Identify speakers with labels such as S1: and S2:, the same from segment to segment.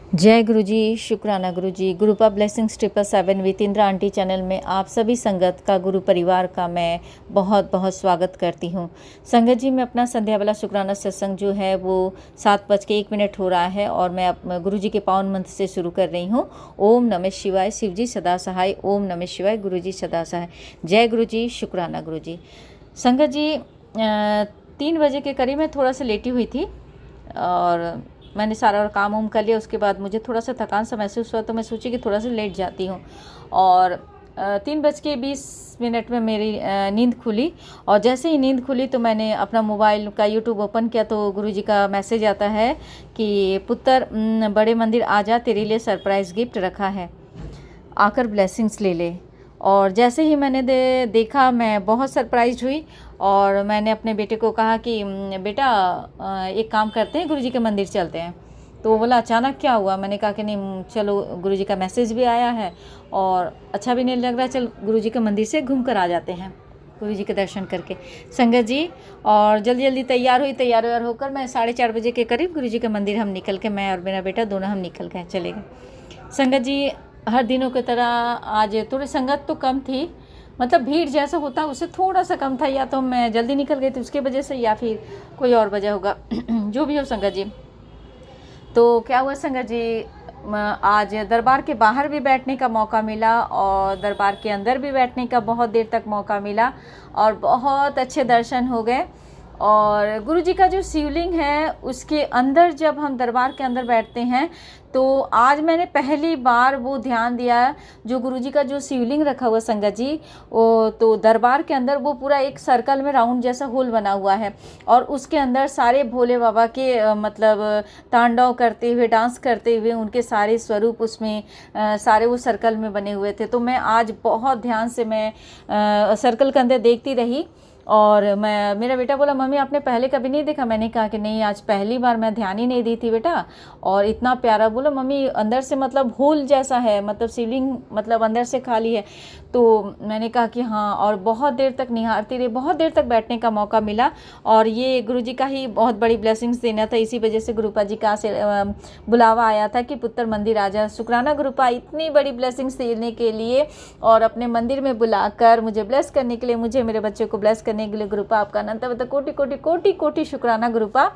S1: जय गुरु जी, शुक्राना गुरु जी। गुरुपा blessings 777 with Indra aunty channel में आप सभी संगत का, गुरु परिवार का मैं बहुत बहुत स्वागत करती हूँ। संगत जी, मैं अपना संध्या वाला शुक्राना सत्संग जो है वो 7:01 हो रहा है और मैं गुरु जी के पावन मंत्र से शुरू कर रही हूँ। ओम नमः शिवाय, शिव जी सदा सहाय। ओम नमः शिवाय, गुरु जी सदा सहाय। जय गुरु जी, शुक्राना गुरु जी। संगत जी, 3 बजे के करीब मैं थोड़ा सा लेटी हुई थी और मैंने सारा और काम वाम कर लिया। उसके बाद मुझे थोड़ा सा थकान सा महसूस हुआ तो मैं सोची कि थोड़ा सा लेट जाती हूँ और 3:20 में मेरी नींद खुली। और जैसे ही नींद खुली तो मैंने अपना मोबाइल का यूट्यूब ओपन किया तो गुरुजी का मैसेज आता है कि पुत्र बड़े मंदिर आ जा, तेरे लिए सरप्राइज़ गिफ्ट रखा है, आकर ब्लेसिंग्स ले ले। और जैसे ही मैंने देखा मैं बहुत सरप्राइज हुई और मैंने अपने बेटे को कहा कि बेटा एक काम करते हैं, गुरुजी के मंदिर चलते हैं। तो वो बोला अचानक क्या हुआ। मैंने कहा कि नहीं चलो, गुरुजी का मैसेज भी आया है और अच्छा भी नहीं लग रहा, चल गुरुजी के मंदिर से घूम कर आ जाते हैं, गुरुजी के दर्शन करके। संगत जी, और जल्दी जल्दी तैयार होकर मैं 4:30 बजे के करीब गुरुजी के मंदिर हम निकल के, मैं और मेरा बेटा दोनों हम निकल गए, चले गए। संगत जी, हर दिनों की तरह आज थोड़ी संगत तो कम थी, मतलब भीड़ जैसा होता है उससे थोड़ा सा कम था। या तो मैं जल्दी निकल गई थी उसके वजह से, या फिर कोई और वजह होगा जो भी हो संगत जी। तो क्या हुआ संगत जी, आज दरबार के बाहर भी बैठने का मौका मिला और दरबार के अंदर भी बैठने का बहुत देर तक मौका मिला और बहुत अच्छे दर्शन हो गए। और गुरुजी का जो शिवलिंग है उसके अंदर, जब हम दरबार के अंदर बैठते हैं तो आज मैंने पहली बार वो ध्यान दिया, जो गुरुजी का जो शिवलिंग रखा हुआ संगत जी, वो तो दरबार के अंदर वो पूरा एक सर्कल में राउंड जैसा होल बना हुआ है और उसके अंदर सारे भोले बाबा के मतलब तांडव करते हुए, डांस करते हुए उनके सारे स्वरूप उसमें सारे वो सर्कल में बने हुए थे। तो मैं आज बहुत ध्यान से मैं सर्कल के अंदर देखती रही और मेरा बेटा बोला मम्मी आपने पहले कभी नहीं देखा। मैंने कहा कि नहीं, आज पहली बार, मैं ध्यान ही नहीं दी थी बेटा। और इतना प्यारा, बोला मम्मी अंदर से मतलब होल जैसा है, मतलब सीलिंग मतलब अंदर से खाली है। तो मैंने कहा कि हाँ, और बहुत देर तक निहारती रही, बहुत देर तक बैठने का मौका मिला। और ये गुरुजी का ही बहुत बड़ी ब्लेसिंग्स देना था, इसी वजह से गुरुपा जी का से बुलावा आया था कि पुत्र मंदिर आ जा। शुक्राना गुरुपा, इतनी बड़ी ब्लेसिंग्स देने के लिए और अपने मंदिर में बुलाकर मुझे ब्लेस करने के लिए, मुझे मेरे बच्चे को ब्लेस करने के लिए गुरुपा आपका अनंत कोटि कोटि कोटि कोटि शुक्राना गुरुपा।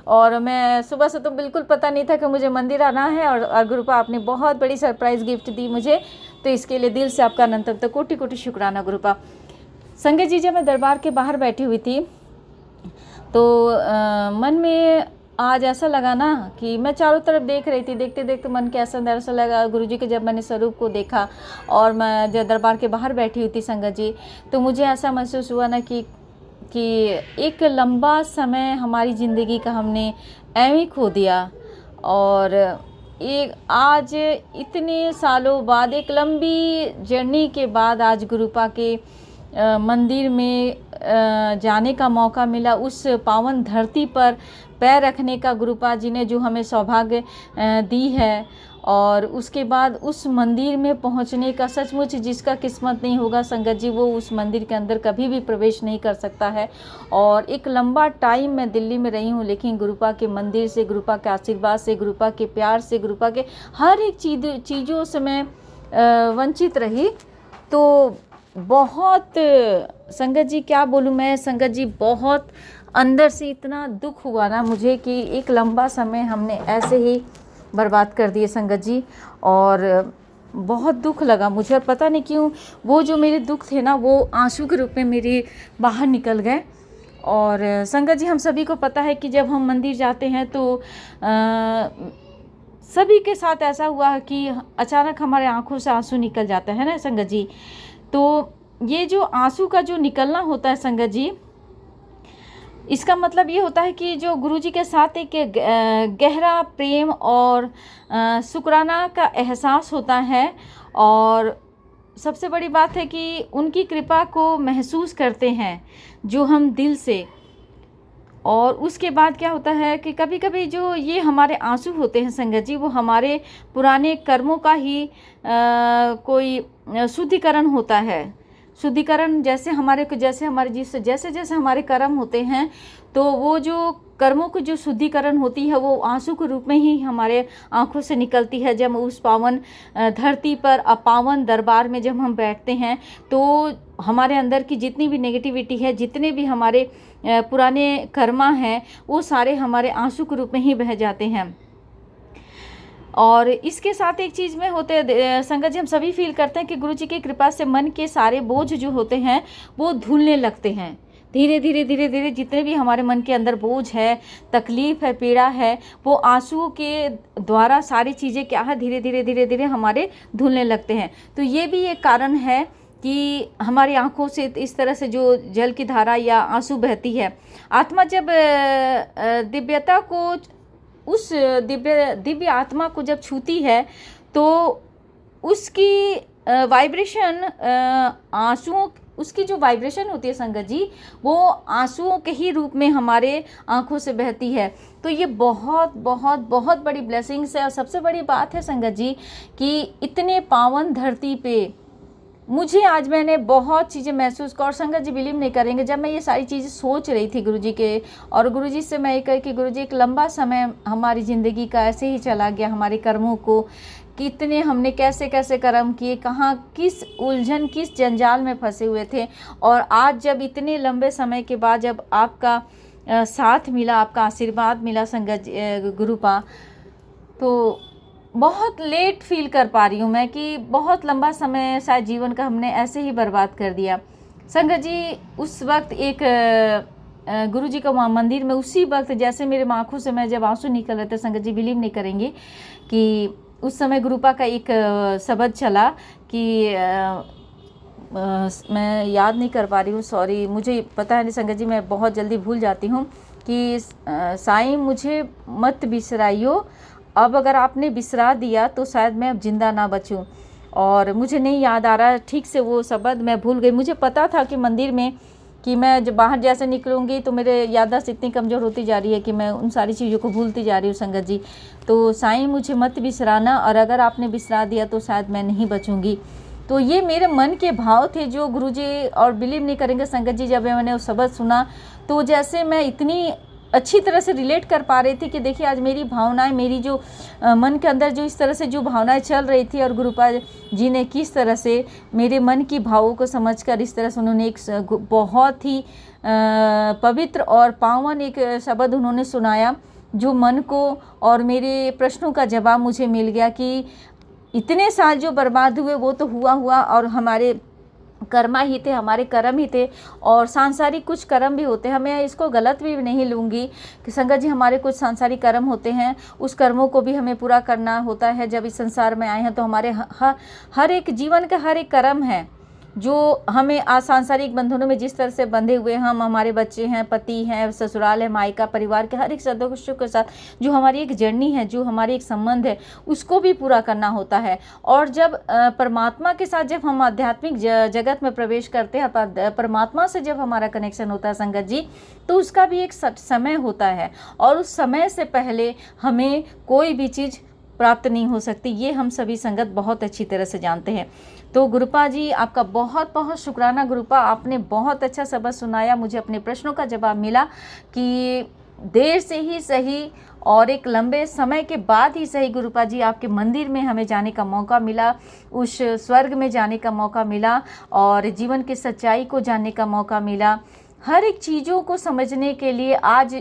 S1: और मैं सुबह से तो बिल्कुल पता नहीं था कि मुझे मंदिर आना है और गुरुपा आपने बहुत बड़ी सरप्राइज़ गिफ्ट दी मुझे, तो इसके लिए दिल से आपका अनंत कोटि कोटि शुक्राना गुरुपा। संगत जी, जब मैं दरबार के बाहर बैठी हुई थी तो मन में आज ऐसा लगा ना कि मैं चारों तरफ देख रही थी, देखते देखते मन के ऐसा लगा गुरुजी के, जब मैंने स्वरूप को देखा और मैं जब दरबार के बाहर बैठी हुई थी संगत जी, तो मुझे ऐसा महसूस हुआ ना कि एक लंबा समय हमारी ज़िंदगी का हमने ऐਵੇਂ खो दिया। और एक आज इतने सालों बाद, एक लंबी जर्नी के बाद आज गुरुपा के मंदिर में जाने का मौका मिला। उस पावन धरती पर पैर रखने का गुरुपा जी ने जो हमें सौभाग्य दी है, और उसके बाद उस मंदिर में पहुंचने का, सचमुच जिसका किस्मत नहीं होगा संगत जी, वो उस मंदिर के अंदर कभी भी प्रवेश नहीं कर सकता है। और एक लंबा टाइम मैं दिल्ली में रही हूँ, लेकिन गुरुपा के मंदिर से, गुरुपा के आशीर्वाद से, गुरुपा के प्यार से, गुरुपा के हर एक चीज़ों से मैं वंचित रही। तो बहुत संगत जी, क्या बोलूँ मैं संगत जी, बहुत अंदर से इतना दुख हुआ ना मुझे कि एक लंबा समय हमने ऐसे ही बर्बाद कर दिए संगत जी। और बहुत दुख लगा मुझे, और पता नहीं क्यों वो जो मेरे दुख थे ना, वो आंसू के रूप में मेरे बाहर निकल गए। और संगत जी, हम सभी को पता है कि जब हम मंदिर जाते हैं तो सभी के साथ ऐसा हुआ कि अचानक हमारे आंखों से आंसू निकल जाता है ना संगत जी। तो ये जो आंसू का जो निकलना होता है संगत जी, इसका मतलब ये होता है कि जो गुरुजी के साथ एक गहरा प्रेम और शुक्राना का एहसास होता है। और सबसे बड़ी बात है कि उनकी कृपा को महसूस करते हैं जो हम दिल से। और उसके बाद क्या होता है कि कभी कभी जो ये हमारे आंसू होते हैं संगत जी, वो हमारे पुराने कर्मों का ही कोई शुद्धिकरण होता है। शुद्धिकरण जैसे हमारे जैसे जैसे हमारे कर्म होते हैं, तो वो जो कर्मों की जो शुद्धिकरण होती है वो आंसू के रूप में ही हमारे आंखों से निकलती है। जब उस पावन धरती पर अपावन दरबार में जब हम बैठते हैं, तो हमारे अंदर की जितनी भी नेगेटिविटी है, जितने भी हमारे पुराने कर्मा हैं, वो सारे हमारे आंसू के रूप में ही बह जाते हैं। और इसके साथ एक चीज़ में होते संगत जी, हम सभी फील करते हैं कि गुरु जी की कृपा से मन के सारे बोझ जो होते हैं वो धुलने लगते हैं। धीरे धीरे जितने भी हमारे मन के अंदर बोझ है, तकलीफ़ है, पीड़ा है, वो आंसुओं के द्वारा सारी चीज़ें क्या है, धीरे धीरे हमारे धुलने लगते हैं। तो ये भी एक कारण है कि हमारी आंखों से इस तरह से जो जल की धारा या आंसू बहती है। आत्मा जब दिव्यता को, उस दिव्य आत्मा को जब छूती है, तो उसकी वाइब्रेशन आंसुओं, उसकी जो वाइब्रेशन होती है संगत जी, वो आंसुओं के ही रूप में हमारे आंखों से बहती है। तो ये बहुत बहुत बहुत बड़ी ब्लेसिंग्स है। और सबसे बड़ी बात है संगत जी कि इतने पावन धरती पे मुझे आज मैंने बहुत चीज़ें महसूस कर, और संगत जी बिलीव नहीं करेंगे, जब मैं ये सारी चीज़ें सोच रही थी गुरुजी के, और गुरुजी से मैं ये कही कि गुरुजी एक लंबा समय हमारी ज़िंदगी का ऐसे ही चला गया, हमारे कर्मों को कितने हमने कैसे कैसे कर्म किए, कहाँ किस उलझन किस जंजाल में फंसे हुए थे, और आज जब इतने लंबे समय के बाद जब आपका साथ मिला, आपका आशीर्वाद मिला संगत गुरुपा, तो बहुत लेट फील कर पा रही हूँ मैं कि बहुत लंबा समय शायद जीवन का हमने ऐसे ही बर्बाद कर दिया। संगत जी उस वक्त एक गुरुजी का मंदिर में उसी वक्त जैसे मेरे आँखों से मैं जब आंसू निकल रहे थे, संगत जी बिलीव नहीं करेंगे कि उस समय गुरुपा का एक शब्द चला कि मैं याद नहीं कर पा रही हूँ, सॉरी, मुझे पता है नहीं संगत जी, मैं बहुत जल्दी भूल जाती हूँ कि साईं मुझे मत बिसराइयो, अब अगर आपने बिसरा दिया तो शायद मैं अब जिंदा ना बचूं। और मुझे नहीं याद आ रहा ठीक से वो शब्द, मैं भूल गई। मुझे पता था कि मंदिर में कि मैं जब बाहर जैसे निकलूँगी तो मेरे याददाश्त इतनी कमज़ोर होती जा रही है कि मैं उन सारी चीज़ों को भूलती जा रही हूँ संगत जी। तो साईं मुझे मत बिसराना, और अगर आपने बिसरा दिया तो शायद मैं नहीं बचूँगी। तो ये मेरे मन के भाव थे जो गुरुजी, और बिलीव नहीं करेंगे संगत जी, जब मैंने वो शब्द सुना तो जैसे मैं इतनी अच्छी तरह से रिलेट कर पा रही थी कि देखिए आज मेरी भावनाएं, मेरी जो मन के अंदर जो इस तरह से जो भावनाएं चल रही थी, और गुरुपा जी ने किस तरह से मेरे मन की भावों को समझकर इस तरह से उन्होंने एक बहुत ही पवित्र और पावन एक शब्द उन्होंने सुनाया, जो मन को और मेरे प्रश्नों का जवाब मुझे मिल गया कि इतने साल जो बर्बाद हुए वो तो हुआ, और हमारे कर्मा ही थे, हमारे कर्म ही थे, और सांसारिक कुछ कर्म भी होते हैं। मैं इसको गलत भी नहीं लूँगी कि संगत जी हमारे कुछ सांसारिक कर्म होते हैं, उस कर्मों को भी हमें पूरा करना होता है। जब इस संसार में आए हैं तो हमारे हर एक जीवन का हर एक कर्म है जो हमें सांसारिक बंधनों में जिस तरह से बंधे हुए हम, हमारे बच्चे हैं, पति हैं, ससुराल है, मायका, परिवार के हर एक सदस्यों के साथ जो हमारी एक जर्नी है, जो हमारी एक संबंध है, उसको भी पूरा करना होता है। और जब परमात्मा के साथ जब हम आध्यात्मिक जगत में प्रवेश करते हैं, परमात्मा से जब हमारा कनेक्शन होता है संगत जी, तो उसका भी एक समय होता है, और उस समय से पहले हमें कोई भी चीज़ प्राप्त नहीं हो सकती। ये हम सभी संगत बहुत अच्छी तरह से जानते हैं। तो गुरुपा जी आपका बहुत बहुत शुक्राना। गुरुपा आपने बहुत अच्छा सबक सुनाया, मुझे अपने प्रश्नों का जवाब मिला कि देर से ही सही और एक लंबे समय के बाद ही सही गुरुपा जी आपके मंदिर में हमें जाने का मौका मिला, उस स्वर्ग में जाने का मौका मिला, और जीवन की सच्चाई को जानने का मौका मिला। हर एक चीज़ों को समझने के लिए आज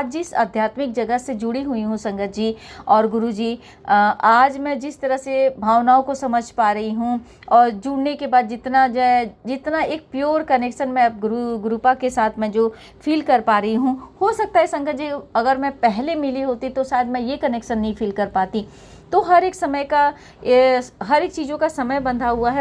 S1: जिस आध्यात्मिक जगत से जुड़ी हुई हूँ संगत जी और गुरु जी, आज मैं जिस तरह से भावनाओं को समझ पा रही हूँ, और जुड़ने के बाद जितना एक प्योर कनेक्शन मैं गुरुपा के साथ मैं जो फील कर पा रही हूँ, हो सकता है संगत जी अगर मैं पहले मिली होती तो शायद मैं ये कनेक्शन नहीं फील कर पाती। तो हर एक समय का हर एक चीज़ों का समय बना हुआ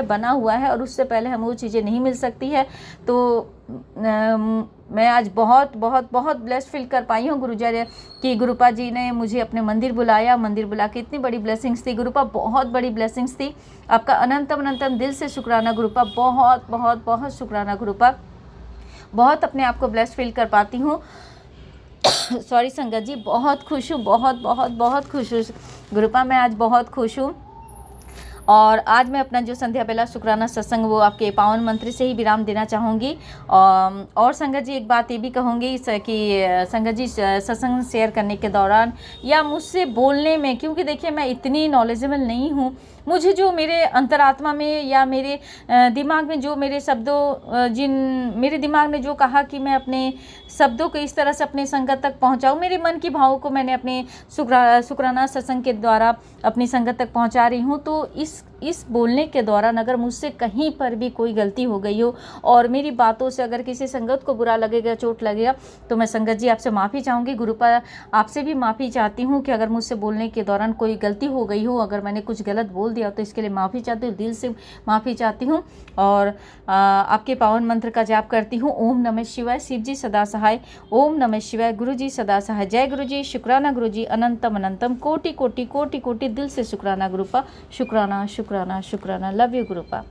S1: है, और उससे पहले हमें वो चीज़ें नहीं मिल सकती है। तो मैं आज बहुत बहुत बहुत ब्लेस्ड फील कर पाई हूँ गुरुजी कि गुरुपा जी ने मुझे अपने मंदिर बुलाया, मंदिर बुला के इतनी बड़ी ब्लेसिंग्स थी गुरुपा, बहुत बड़ी ब्लेसिंग्स थी। आपका अनंतम दिल से शुक्राना गुरुपा, बहुत बहुत बहुत शुक्राना गुरुपा। बहुत अपने आप को ब्लेस्ड फील कर पाती हूँ। सॉरी संगत जी, बहुत खुश हूँ, बहुत बहुत बहुत खुश हूँ गुरुपा, मैं आज बहुत खुश हूँ। और आज मैं अपना जो संध्या बेला शुक्राना सत्संग वो आपके पावन मंत्र से ही विराम देना चाहूँगी। और संगत जी एक बात ये भी कहूँगी कि संगत जी सत्संग शेयर करने के दौरान या मुझसे बोलने में, क्योंकि देखिए मैं इतनी नॉलेजेबल नहीं हूँ, मुझे जो मेरे अंतरात्मा में या मेरे दिमाग में जो मेरे शब्दों मेरे दिमाग ने जो कहा कि मैं अपने शब्दों को इस तरह से अपने संगत तक पहुंचाऊं, मेरे मन की भावों को मैंने अपने शुक्राना सत्संग के द्वारा अपनी संगत तक पहुंचा रही हूं। तो इस बोलने के दौरान अगर मुझसे कहीं पर भी कोई गलती हो गई हो और मेरी बातों से अगर किसी संगत को बुरा लगेगा, चोट लगेगा, तो मैं संगत जी आपसे माफ़ी चाहूँगी। गुरुपा आपसे भी माफ़ी चाहती हूँ कि अगर मुझसे बोलने के दौरान कोई गलती हो गई हो, अगर मैंने कुछ गलत बोल दिया तो इसके लिए माफ़ी चाहती हूँ, दिल से माफ़ी चाहती हूँ। और आपके पावन मंत्र का जाप करती हूँ। ओम नमः शिवाय। शिव जी सदा सहाय। ओम नमः शिवाय। गुरु जी सदा सहाय। जय गुरु जी। शुक्राना गुरु जी। अनंतम अनंतम कोटि कोटि कोटि कोटि दिल से शुक्राना गुरुपा। शुक्राना शुक्राना शुक्राना। Love you गुरुपा।